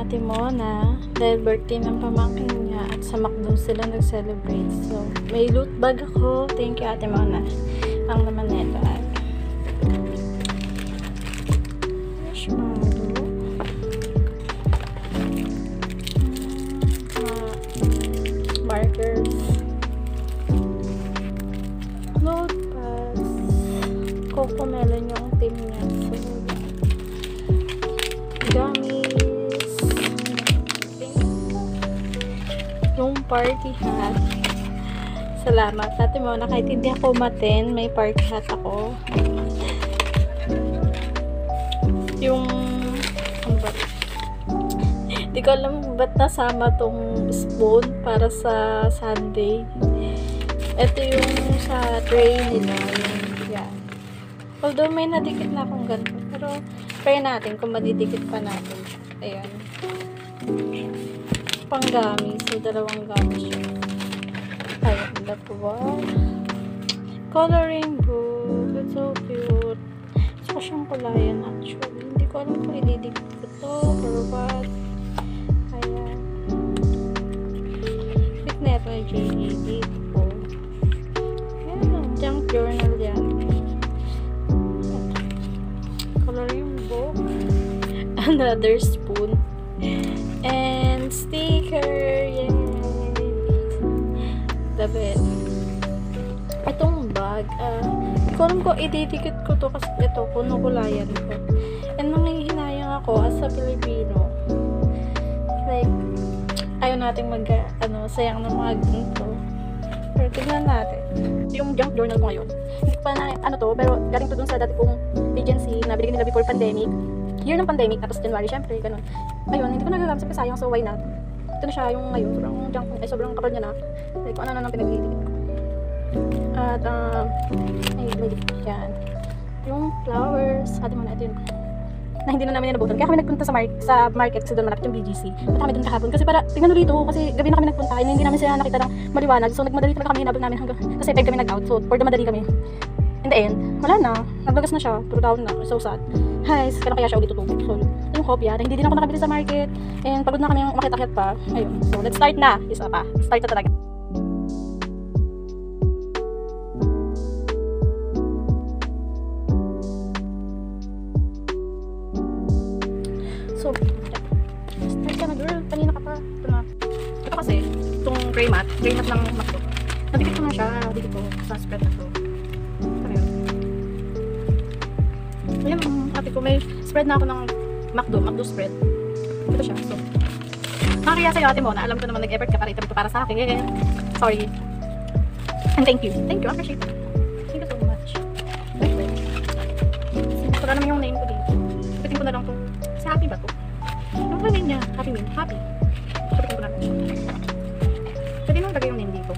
Ate Mona dahil birthday ng pamangkin niya at sa McDo sila nag-celebrate. So, may loot bag ako. Thank you, Ate Mona. Ang naman nito ay marshmallow. Markers. Load pass. Coco melon yung team niya. So, gummies. Yung party hat. Salamat. Ate Mona, kahit hindi ako umaten, may party hat ako. Yung ano ba? Hindi ko alam ba't nasama tong spoon para sa Sunday. Ito yung sa tray nila. Yan. Although may nadikit na akong ganito. Pero try natin kung madidikit pa natin siya. Ayan. Panggami. So, dalawang gamit siya. Ayan. Lapuan. Coloring book. It's so cute. So, siyang kulayan actually. Hindi ko alam kung ididikit ko to or what. Ayan. Fit neto ay JD po. Ayan. Junk journal yan. Coloring book. Another spoon. And sticker. Yay! Love it. Itong bag. Hindi ko alam ko ididikit ko to kasi ito, kunukulayan ko. And nanghihinayang ako as a Filipino. Like, ayaw natin sayang ng mga ganito. Pero tignan natin. Yung junk journal ko ngayon. Hindi pa na, pero galing to dun sa dati kong agency na binigyan nila before pandemic. Year ng pandemic, tapos January, syempre, ganun. Ayun, hindi ko nagagamit sa sayang, so why not? Ito na siya yung ngayon, sobrang kapal niya na. Like, kung ano na nang pinag-iitigit ko. At, may yan. Yung flowers, ate mo na, ito yun. Na hindi na namin nabutan. Kaya kami nagpunta sa market kasi doon malapit yung BGC. Punta kami doon kahapon kasi para tingnan dito kasi gabi na kami nagpunta and hindi namin sila nakita ng maliwanag. So nagmadali talaga kami, hinabol namin hanggang kasi 5 kami nag-out. So for the madali kami. In the end, wala na. Naglagas na siya. Puro down na. So sad. Hi, kaya siya ulit tutubog. So yung hopya, hindi din ako nakabili sa market and pagod na kami makita-kit pa. Ayun. So let's start na. Isa pa. Start na talaga. So, start ka na girl. Kanina ka pa. Ito na. Ito kasi, itong gray mat ng McDo. Nadikit ko na siya. Dito ko sa spread na to. Ano yun? Ayan, ate ko. May spread na ako ng McDo spread. Ito siya. So, nakakaya sa'yo ate mo na alam ko naman nag-effort ka para ito para sa akin. Sorry. And thank you. Thank you. I appreciate it. Thank you so much. Wala naman yung name ko dito. Ipitin ko na lang to. Si Happy ba to? Ano ba name niya? Happy Win. Happy. Ipitin ko na lang. Pwede nang lagay yung name dito.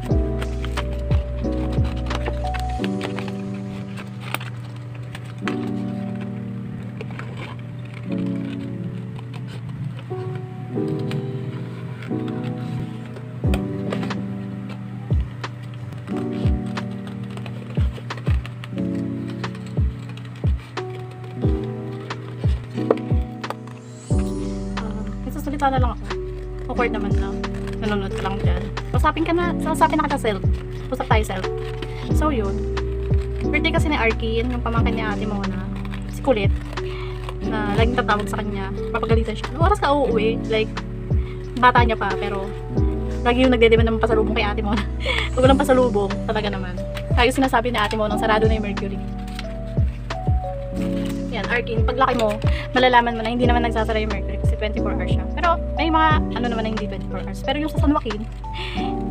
Salita na lang ako. Awkward naman na. Nanonood ka lang dyan. Usapin na ka self. Usap tayo self. So yun. Birthday kasi ni Arkin, yung pamangkin ni ate mo na si Kulit. Na laging tatawag sa kanya. Papagalitan siya. Anong oras ka uuwi? Like, bata niya pa. Pero, lagi yung nagdedemand ng pasalubong kay ate mo na. Pag walang pasalubong, talaga naman. Kaya sinasabi ni ate mo nang sarado na yung Mercury. Yan, Arkin, paglaki mo, malalaman mo na hindi naman nagsasara yung Mercury kasi 24 hours siya. Pero may mga naman na hindi 24 hours. Pero yung sa San Joaquin,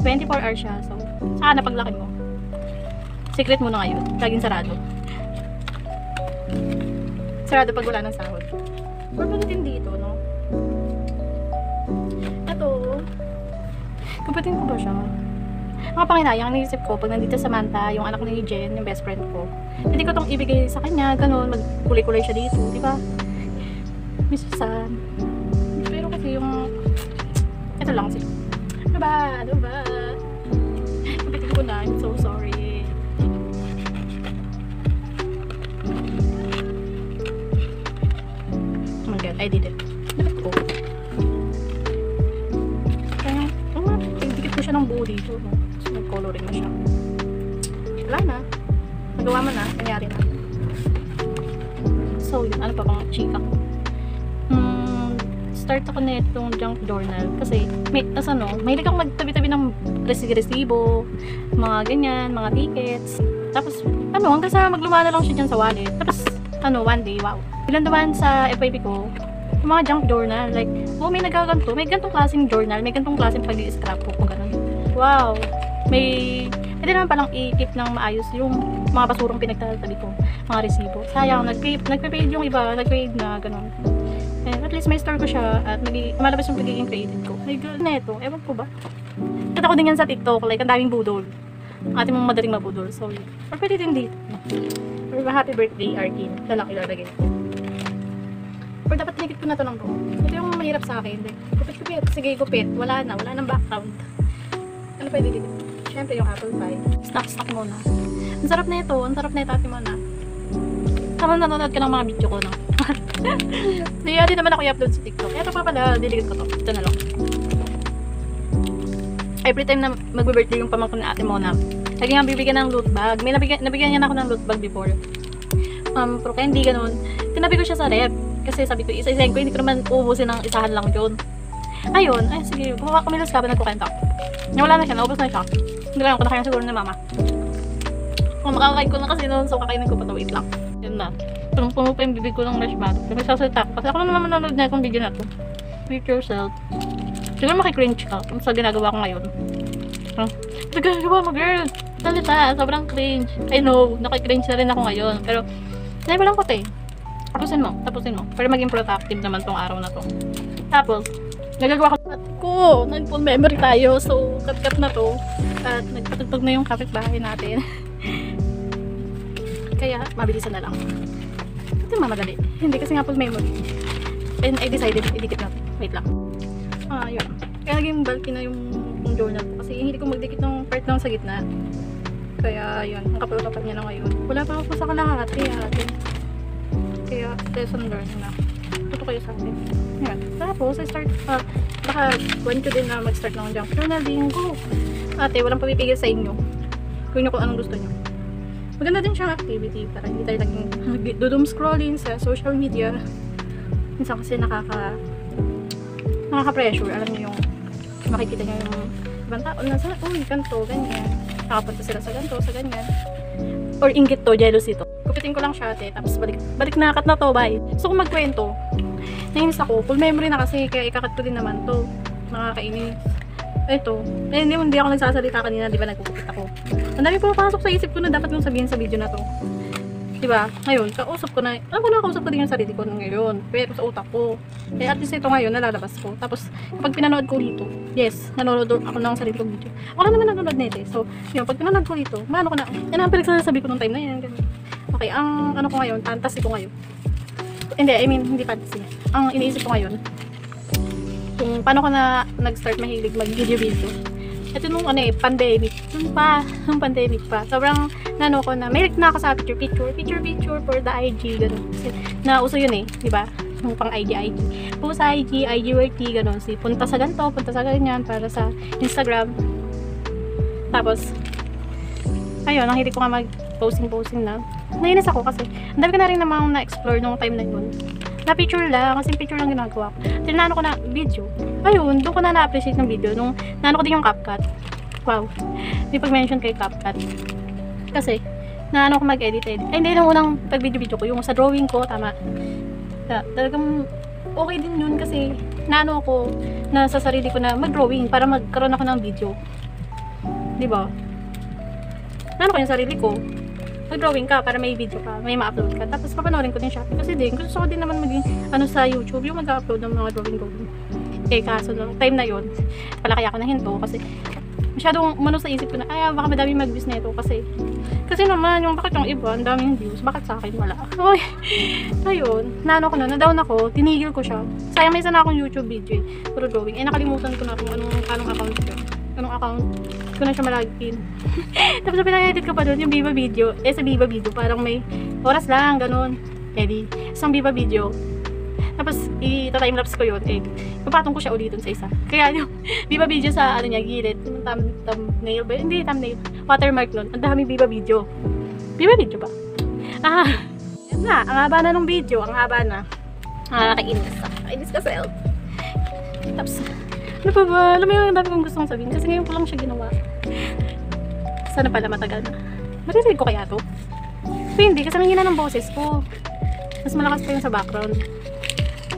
24 hours siya. So, sana paglaki mo. Secret mo na ngayon. Laging sarado. Sarado pag wala ng sahod. Pagod din dito, no? Ito, kapatid ko ba siya? Mga panginayang naisip ko, pag nandito sa Samantha, yung anak ni Jen, yung best friend ko, hindi ko itong ibigay sa kanya, ganun, magkulay-kulay siya dito, di ba? Miss Sam. Pero kasi yung, ito lang siya. Ano ba? Kapatid ko na, I'm so sorry. Oh my god, I did it. Dapat ko. buo dito, no? So, nag-coloring na siya. Wala na. Nagawa mo na. Nangyari na. So, yun. Ano pa pang chika? Start ako na itong junk journal. Kasi, mahilig akong magtabi-tabi ng resibo, mga ganyan, mga tickets. Tapos, hanggang sa magluma na lang siya dyan sa wallet. Tapos, one day, wow. Bilang naman sa FYP ko, yung mga junk journal, like, may nagaganto, may gantong klaseng journal, may gantong klaseng pag-i-scrapbook ko, gano'n. Wow! Pwede naman palang i-keep ng maayos yung mga basurong pinagtatabi ko, mga resibo. Sayang, nagpe-paid yung iba, nag-paid na, gano'n. And at least may store ko siya at malabas yung pagiging creative ko. My God, neto, ewan ko ba? Kata ko din yan sa TikTok, like, ang daming budol. Ang ating mga madaling mabudol, so, or pwede din dito. Or happy birthday, Arkin. Na lang ilalagay ko. Or dapat tinikit ko na to ng buo. Ito yung mahirap sa akin. Like, gupit. Sige, gupit. Wala nang background. Ano pwede dito? Siyempre yung apple pie. Snack muna. Ang sarap na ito. Ate Mona. Tama nanonood ka ng mga video ko, no? Di naman ako i-upload sa TikTok. Ito pa pala, diligid ko to. Ito na lang. Every time na magbe-birthday yung pamangkin ni Ate Mona, lagi nga bibigyan ng loot bag. May nabigyan niya na ako ng loot bag before. Pero candy, ganun. Tinabi ko siya sa rep. Kasi sabi ko, isa-isahin ko, hindi ko naman uubusin ng isahan lang yun. Ayun, sige, kumilos ka ba nagkukwenta? Wala na siya, naubos na siya. Hindi lang ako nakain siguro ni mama. Kung makakain ko na kasi noon, so kakainin ko pa to, wait lang. Yun na. Punong-puno pa yung bibig ko ng marshmallow. Kasi sasalita ko. Kasi ako naman manonood na itong video na to. Treat yourself. Siguro makikringe ka kung sa ginagawa ko ngayon. Nagagawa mo, girl! Salita, sobrang cringe. I know, nakikringe na rin ako ngayon. Pero, hindi lang ko te. Tapusin mo. Para maging productive naman tong araw na to. Tapos, nagagawa ko. Nag-phone memory tayo. So, cut na to. At nagpatugtog na yung kapitbahay natin. Kaya, mabilisan na lang. Ito mamadali. Hindi kasi nga full memory. And I decided, idikit natin. Wait lang. Yun. Kaya naging bulky na yung journal ko. Kasi hindi ko magdikit ng part lang sa gitna. Kaya, yun. Ang kapal-kapal niya na ngayon. Wala pa ako sa kalahati. Kaya, lesson learned na. Tuto kayo sa atin. Yan. Tapos, baka want ko din na mag-start ng junk journaling. Go! Ate, walang pamipigil sa inyo. Kung nyo kung anong gusto nyo. Maganda din siyang activity para hindi tayo laging doom scrolling sa social media. Minsan kasi nakaka-pressure. Alam nyo yung makikita nyo yung ibang tao na sa, ganito, ganyan. Nakapunta sila sa ganito, sa ganyan. Or inggit to, jealousy to. Kupitin ko lang siya, ate. Tapos balik na, cut na to, bye. So kung magkwento, nainis ako. Full memory na kasi, kaya ikakat ko din naman to. Nakakainis. Ito. Hindi ako nagsasalita kanina, di ba nagkukupit ako. Ang dami pumapasok sa isip ko na dapat kong sabihin sa video na to. Di ba? Ngayon, kausap ko na, nakausap ko din yung sarili ko ngayon. Pero sa utak ko. Kaya at least ito ngayon, nalalabas ko. Tapos, kapag pinanood ko dito, yes, nanonood ako ng sarili kong video. Ako lang naman nanonood nito eh. So, yun, pag pinanood ko dito, maano ko na, yan ang pinagsasabi ko nung time na yan. Ganyan. Okay, ang ano ko ngayon, fantasy ko ngayon. Hindi fantasy. Ang iniisip ko ngayon, kung paano ko na nag-start mahilig mag-video. Ito nung pandemic. Nung pandemic pa. Sobrang ko na, may na ako sa picture for the IG, gano'n. Kasi nauso yun di ba? Yung pang IG. Po sa IG worthy, gano'n. Punta sa ganito, punta sa ganyan, para sa Instagram. Tapos, ayun, ang hilig ko nga mag-posting na. Nainis ako kasi, ang dami ko na rin namang na-explore nung time na yun. Na picture lang, kasi picture lang ginagawa ko. Tinano ko na video. Ayun, doon ko na na-appreciate ng video. Nung nano ko din yung CapCut. Wow. May pag-mention kay CapCut. Kasi, naano ko mag-edit. Hindi lang unang pag-video ko. Yung sa drawing ko, tama. Talagang okay din yun kasi naano ako na sa sarili ko na mag-drawing para magkaroon ako ng video. Diba? Naano ko yung sarili ko. Mag-drawing ka para may video ka, may ma-upload ka. Tapos papanoorin ko din siya. Kasi gusto ko din naman maging sa YouTube, yung mag-upload ng mga drawing. Kaso nung time na yun, pala kaya ako nahinto kasi masyadong sa isip ko na, baka madami mag-views na ito kasi naman, bakit yung iba, ang daming views, bakit sa akin wala? Ayun, na-down ako, tinigil ko siya. Sayang may isa na akong YouTube video puro drawing. Nakalimutan ko na kung anong account ko. Anong account ko na siya malagin. Tapos pinag-edit ko pa doon yung Viva Video. Sa Viva Video parang may oras lang, ganun. Isang Viva Video. Tapos, ita-timelapse ko yun. Eh, papatong ko siya ulit dun sa isa. Kaya yung, Viva Video sa ano niya, gilid. Yung thumbnail ba? Hindi, thumbnail. Watermark nun. Ang dami Viva Video. Viva Video ba? Yan na. Ang haba na ng video. Ang haba na. Nakakainis. Nakakainis ka, self. Tapos, ano pa ba? Alam mo yung dami kong gustong sabihin. Kasi ngayon ko lang siya ginawa. Sana pala matagal na. Maririnig ko kaya to? So, hindi. Kasi ang hina ng boses ko. Mas malakas pa yung sa background.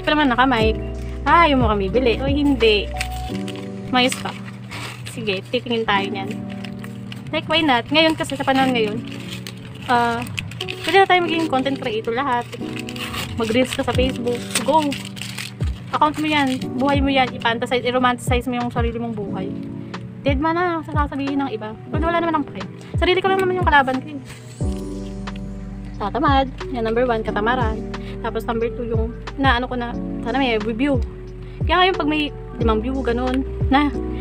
Pa naman naka-mic. Ayaw mo kami bili. O hindi. Mayos ka. Sige, titingin tayo niyan. Like, why not? Ngayon kasi, sa panahon ngayon, pwede na tayo maging content creator lahat. Mag-reels ka sa Facebook. Go! Account mo yan. Buhay mo yan. I-fantasize, i-romanticize mo yung sarili mong buhay. Dead man na sasabihin ng iba. Pero wala naman ang pake. Sarili ko lang naman yung kalaban ko. Tatamad. Yan, number 1, katamaran. Tapos number 2, yung naano ko na, sana may review. Kaya ngayon pag may 5 view, ganun.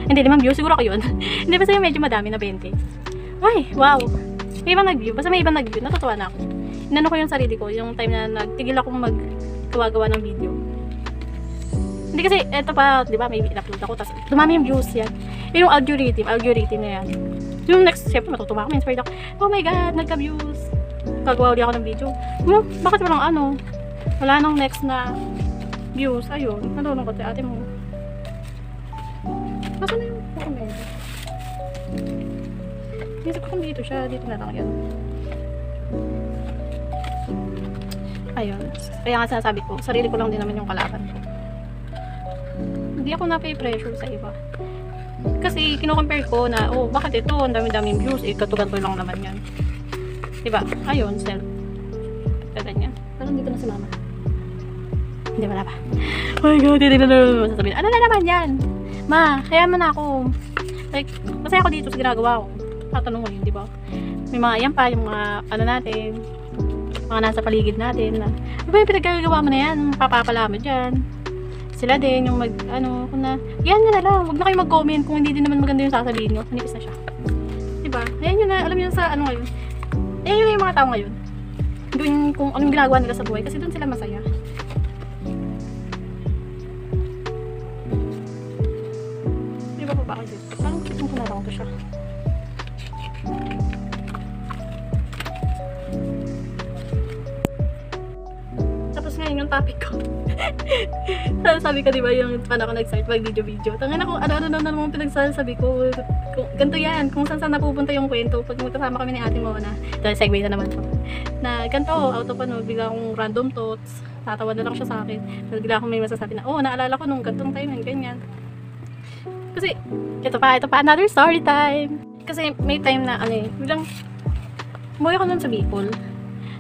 Hindi 5 view, siguro ko yun. Hindi, basta yung medyo madami na 20. Ay, wow. May ibang nag-view. Basta may ibang nag-view. Natutuwa na ako. Inano ko yung sarili ko. Yung time na nagtigil akong maggawa-gawa ng video. Hindi kasi, eto pa, di ba, may in-upload ako. Tapos, dumami yung views yan. Yung algorithm na yan. Yung next, syempre, matutuwa ako. Inspired ako. Oh my God, nagka-views. Gagawa ulit ako ng video. Bakit walang ano? Wala nang next na views. Ayun, nalulungkot si ate mo. Basta na yung comment. Isip ko kung dito siya. Dito na lang yan. Ayun. Kaya nga sinasabi ko, sarili ko lang din naman yung kalaban ko. Hindi ako napay-pressure sa iba. Kasi kino-compare ko na, oh, bakit ito? Ang dami-daming views. Eh, katuganto lang naman yan. Diba? Ayun, self. Ganyan. Parang dito na si mama. Hindi, wala pa. Oh my God, hindi na naman sasabihin. Ano na naman yan? Ma, kaya man ako. Like, masaya ako dito sa ginagawa ko. Tatanong ko yun, diba? May mga, yan pa, yung mga, ano natin, mga nasa paligid natin na, diba yung pinagagawa mo na yan? Papapala mo dyan. Sila din, yung mag, ano, kung na, yan na lang. Huwag na kayo mag-comment kung hindi din naman maganda yung sasabihin nyo. Hanipis na siya. Diba? Ayan yun na, alam yun sa, ano ngayon. Ayan yun yung mga tao ngayon. Doon kung anong ginagawa nila sa buhay. Kasi doon sila masaya. Diba pa ba ako dito? Parang gusto ko na lang ito siya. Tapos ngayon yung topic ko. Sabi ko, diba, yung paano ako nag-start mag-video-video. Tangan ako, ano-ano na naman pinagsasabi ko. Ganito yan, kung saan napupunta yung kwento. Pag magkasama kami ni ate mo na, dahil segue na naman to. Na ganito, out of ano, bigla akong random thoughts. Tatawa na lang siya sa akin. Bigla akong may masasabi na, oh, naalala ko nung gantong time and ganyan. Kasi, ito pa, another story time. Kasi may time na, ano eh, biglang, umuwi ako nun sa Bicol.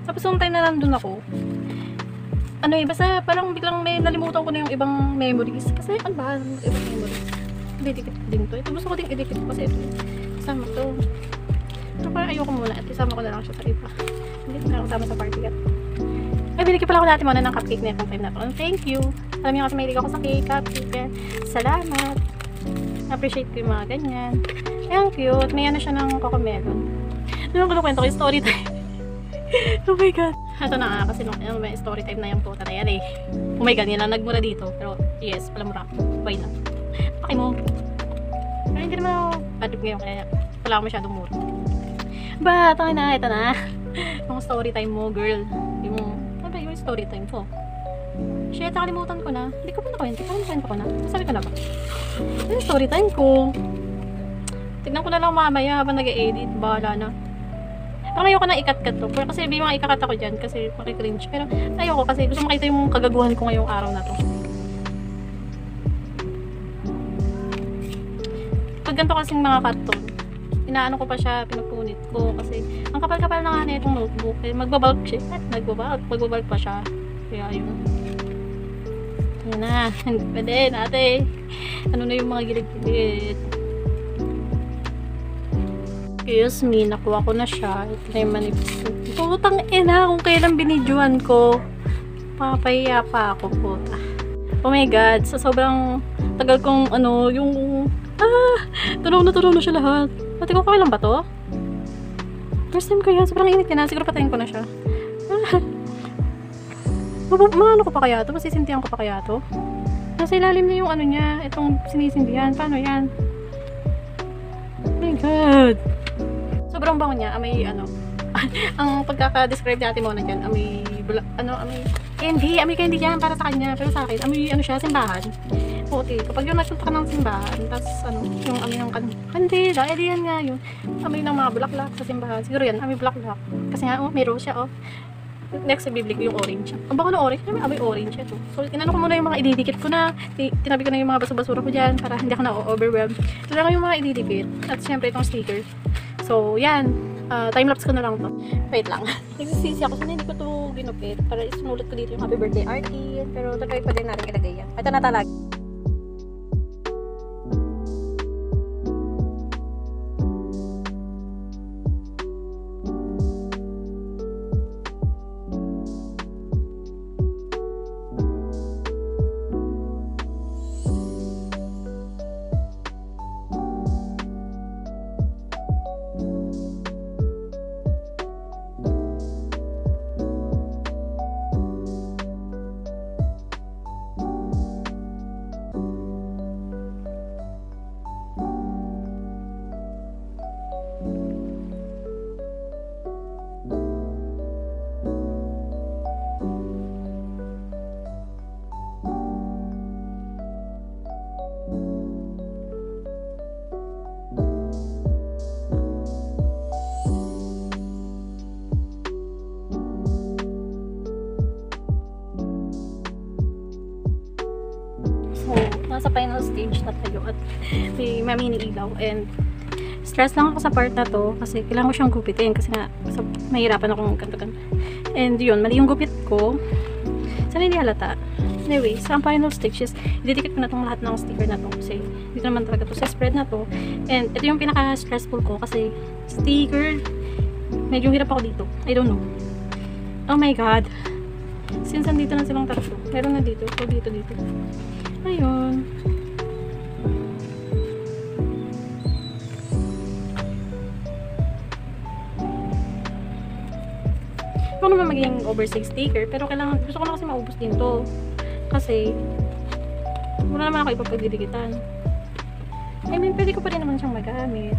Tapos yung time na nandun ako, ano eh, basta parang biglang may nalimutan ko na yung ibang memories. Kasi ano ba, ibang memories? Didikit din to. Ito gusto ko din idikit ko kasi ito. Isama to. Pero parang ayoko muna at isama ko na lang siya sa iba. Hindi ko na lang kasama sa party kat. Ay, binigyan pala ako dati muna ng cupcake na itong time na to. Thank you. Alam niyo kasi mahilig ako sa cake, cupcake. Salamat. Appreciate ko yung mga ganyan. Ay, ang cute. May ano siya ng cocomelon. Doon ko kwento ko yung story time. Oh my God. Ito na nga kasi nung may story time na yung puta na yan eh. Oh my God, yan lang nagmura dito. Pero yes, pala mura. Why not? Paki mo. Pero hindi naman ako bad trip ngayon kaya wala ako masyadong mura. Ba, tangin na, ito na. Yung story time mo, girl. Yung, ano ba yung story time ko? Shit, nakalimutan ko na. Hindi ko pa nakwento. Nakalimutan ko na. Sabi ko na ba? Ito yung story time ko. Tignan ko na lang mamaya habang nag-edit. Bahala na. Parang ayoko na ikat-kat to. Pero kasi may mga ikakat ako dyan kasi makikringe. Pero ayoko kasi gusto makita yung kagaguhan ko ngayong araw na to. Pag ganito kasing mga karton, inaano ko pa siya, pinagpunit ko kasi ang kapal-kapal na nga na itong notebook. Eh, magbabalk siya. Magbabalk pa siya. Kaya ayun. Ayun na. Hindi pwede, ate. Ano na yung mga gilig-gilig. Excuse me, nakuha ko na siya. Ito na yung manifest. Putang ina, kung kailan binidyoan ko. Papahiya pa ako, puta. Oh my God, sa sobrang tagal kong ano, yung tunaw na siya lahat. Pati ko kailan ba to? First time ko yan, sobrang init ka na. Siguro patayin ko na siya. Maano ko pa kaya to? Masisintihan ko pa kaya to? Nasa ilalim na yung ano niya. Itong sinisindihan. Paano yan? Oh my God. Sobrang bango niya. Amoy ano. Ang pagkaka-describe natin mo na dyan. Amoy amoy candy yan para sa kanya. Pero sa akin, amoy ano siya, simbahan. Okay. Kapag yung nagpunta ka ng simbahan, tapos ano, yung amoy ng kandila, edi yan nga yun. Amoy ng mga bulaklak sa simbahan. Siguro yan, amoy bulaklak. Kasi nga, oh, may rose siya, oh. Next, bibili ko yung orange. Ang bako ng orange, may amoy orange ito. So, inano ko muna yung mga ididikit ko na. Tinabi ko na yung mga basura ko dyan para hindi ako na-overwhelm. Ito lang yung mga ididikit. At syempre, itong sticker. So, yan. Time-lapse ko na lang to. Wait lang. Nagsisisi ako. Sana hindi ko to ginupit. Para isinulat ko dito yung happy birthday artist. Pero try pa din natin ilagay yan. Ito na talaga. Nasa final stage na tayo at may mini ilaw and stress lang ako sa part na to kasi kailangan ko siyang gupitin kasi nga mahirapan akong kanto-kanto and yun, mali yung gupit ko sana hindi halata. Anyway, sa final stage is ididikit ko na itong lahat ng sticker na to kasi dito naman talaga to sa spread na to and ito yung pinaka stressful ko kasi sticker medyo hirap ako dito, I don't know. Oh my God, since andito na silang tatlo, meron na dito, so dito ayun. Gusto ko naman maging oversize sticker, pero kailangan, gusto ko na kasi maubos din to. Kasi, wala naman ako ipapagdidikitan. I mean, pwede ko pa rin naman siyang magamit.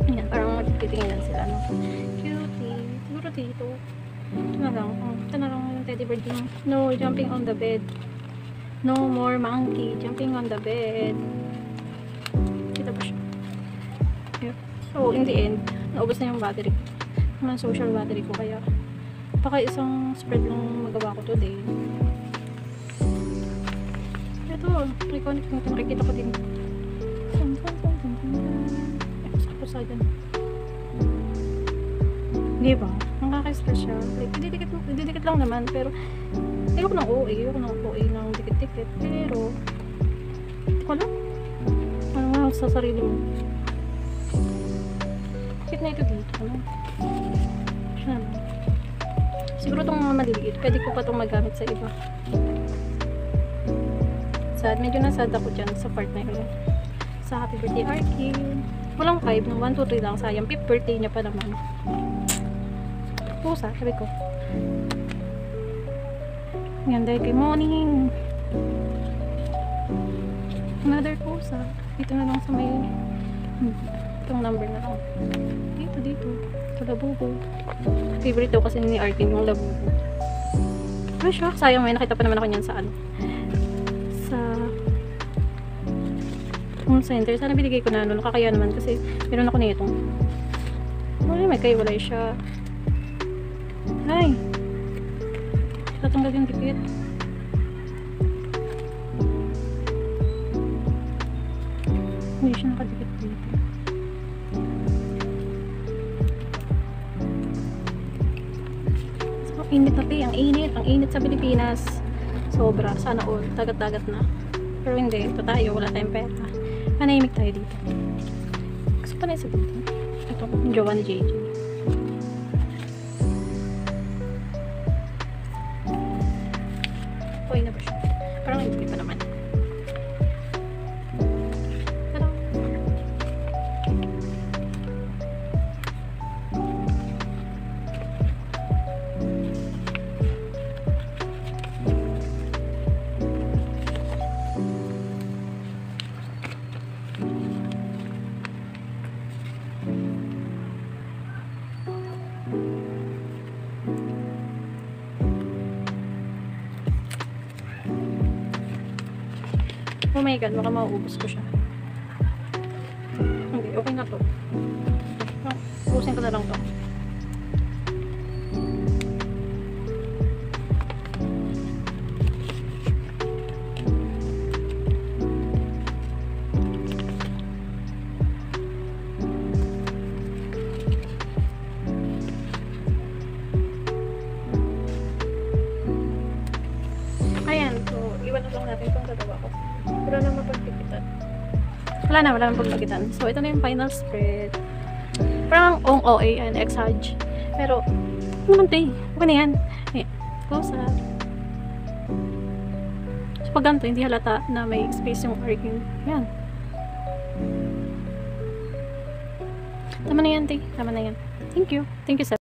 Ayan, parang magtitingin sila, no? Cutie. Siguro dito. Ito na lang yung teddy bird yung no jumping on the bed, no more monkey jumping on the bed. Kita ba siya? Yep. So in the end naubos na yung battery naman, social battery ko, kaya baka isang spread lang magawa ko today. Ito iconic nito, nakikita ko din sa dyan, di ba? Nakaka-stress siya. Like, didikit lang naman, pero ayoko ng OA ng dikit-dikit, pero hindi ko alam. Ano nga sa sarili mo? Bakit na ito dito? Ano? Siya naman. Siguro itong mga maliliit, pwede ko pa itong magamit sa iba. Sad, medyo nasad ako dyan sa part na yun. Sa happy birthday Arky. Walang 5, no? 1, 2, 3 lang. Sayang, 5th birthday niya pa naman. Pusa, sabi ko. Yan, dahil kay morning. Another pusa. Dito na lang sa may itong number na lang. Dito. Ito, labubo. Favorite daw kasi ni Arkin yung labubo. Ay, shock. Sayang, may nakita pa naman ako niyan sa ano. Sa home center. Sana binigay ko na ano. Nakakaya naman kasi meron ako nitong. May kaiwalay siya. Ay! Tatanggal yung dikit. Hindi siya nakadikit dito. So, init na ang init. Ang init sa Pilipinas. Sobra. Sana all. Dagat-dagat na. Pero hindi. Ito tayo. Wala tayong pera. Panahimik tayo dito. Gusto pa na isa dito. Ito. Yung jowa ni JJ. Na ba siya? Parang hindi pa naman. Parang Oh my god, baka mauubos ko siya. Hindi, okay na to. Ubusin ko na lang to. Ayan, so iwan na lang natin itong dalawa ko. Wala na mapagpipitan. Wala na mapagpipitan. So ito na yung final spread. Parang ang OA and X-Hudge. Pero, ano naman okay na yan. Eh, close up. So pag ganito, hindi halata na may space yung working. Yan. Tama na yan, Tama na yan. Thank you. Thank you, sir.